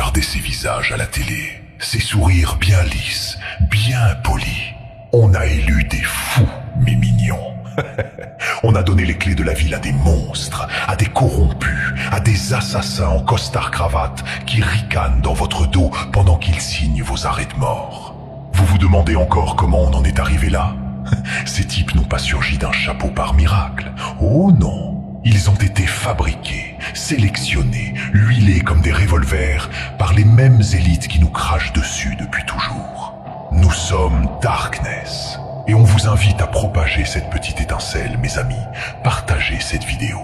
regardez ces visages à la télé, ces sourires bien lisses, bien polis. On a élu des fous, mes mignons. On a donné les clés de la ville à des monstres, à des corrompus, à des assassins en costard-cravate qui ricanent dans votre dos pendant qu'ils signent vos arrêts de mort. Vous vous demandez encore comment on en est arrivé là? Ces types n'ont pas surgi d'un chapeau par miracle. Oh non! Ils ont été fabriqués, sélectionnés, huilés comme des revolvers par les mêmes élites qui nous crachent dessus depuis toujours. Nous sommes Darkness. Et on vous invite à propager cette petite étincelle, mes amis. Partagez cette vidéo.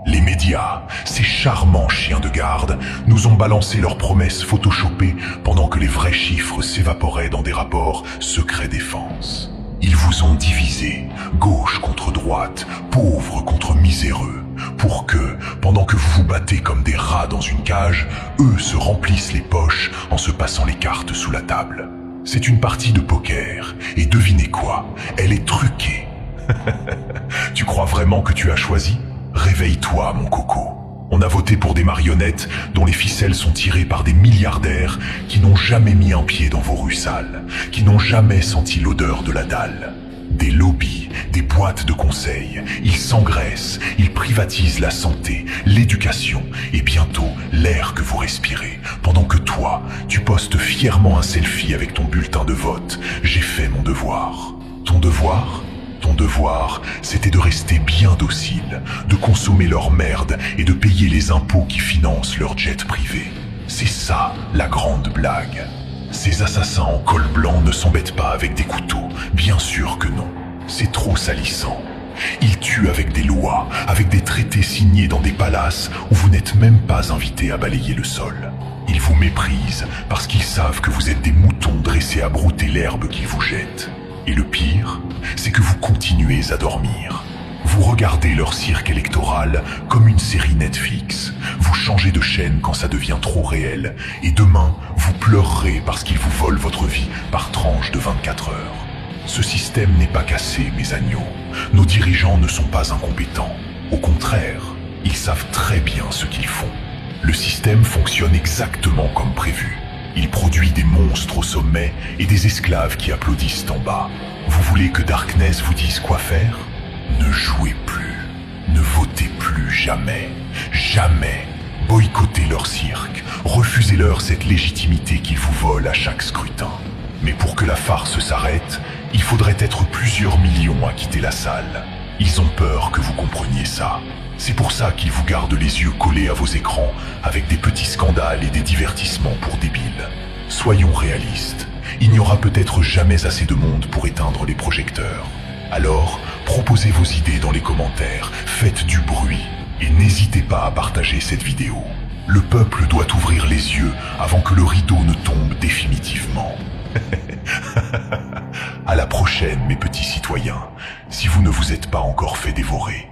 Les médias, ces charmants chiens de garde, nous ont balancé leurs promesses photoshopées pendant que les vrais chiffres s'évaporaient dans des rapports secret défense. Ils vous ont divisé, gauche contre droite, pauvres contre miséreux, pour que, pendant que vous vous battez comme des rats dans une cage, eux se remplissent les poches en se passant les cartes sous la table. C'est une partie de poker, et devinez quoi, elle est truquée. Tu crois vraiment que tu as choisi? Réveille-toi, mon coco. On a voté pour des marionnettes dont les ficelles sont tirées par des milliardaires qui n'ont jamais mis un pied dans vos rues sales, qui n'ont jamais senti l'odeur de la dalle. Des lobbies, des boîtes de conseil, ils s'engraissent, ils privatisent la santé, l'éducation et bientôt l'air que vous respirez. Pendant que toi, tu postes fièrement un selfie avec ton bulletin de vote. J'ai fait mon devoir. Ton devoir ? Ton devoir, c'était de rester bien docile, de consommer leur merde et de payer les impôts qui financent leur jet privé. C'est ça, la grande blague. Ces assassins en col blanc ne s'embêtent pas avec des couteaux, bien sûr que non. C'est trop salissant. Ils tuent avec des lois, avec des traités signés dans des palaces où vous n'êtes même pas invité à balayer le sol. Ils vous méprisent parce qu'ils savent que vous êtes des moutons dressés à brouter l'herbe qu'ils vous jettent. Et le pire, c'est que vous continuez à dormir. Vous regardez leur cirque électoral comme une série Netflix. Vous changez de chaîne quand ça devient trop réel. Et demain, vous pleurerez parce qu'ils vous volent votre vie par tranche de 24 heures. Ce système n'est pas cassé, mes agneaux. Nos dirigeants ne sont pas incompétents. Au contraire, ils savent très bien ce qu'ils font. Le système fonctionne exactement comme prévu. Il produit des monstres au sommet et des esclaves qui applaudissent en bas. Vous voulez que Darkness vous dise quoi faire? Ne jouez plus. Ne votez plus jamais. Jamais. Boycottez leur cirque. Refusez-leur cette légitimité qu'ils vous volent à chaque scrutin. Mais pour que la farce s'arrête, il faudrait être plusieurs millions à quitter la salle. Ils ont peur que vous compreniez ça. C'est pour ça qu'ils vous gardent les yeux collés à vos écrans avec des petits scandales et des divertissements pour débiles. Soyons réalistes. Il n'y aura peut-être jamais assez de monde pour éteindre les projecteurs. Alors, proposez vos idées dans les commentaires, faites du bruit et n'hésitez pas à partager cette vidéo. Le peuple doit ouvrir les yeux avant que le rideau ne tombe définitivement. À la prochaine, mes petits citoyens, si vous ne vous êtes pas encore fait dévorer.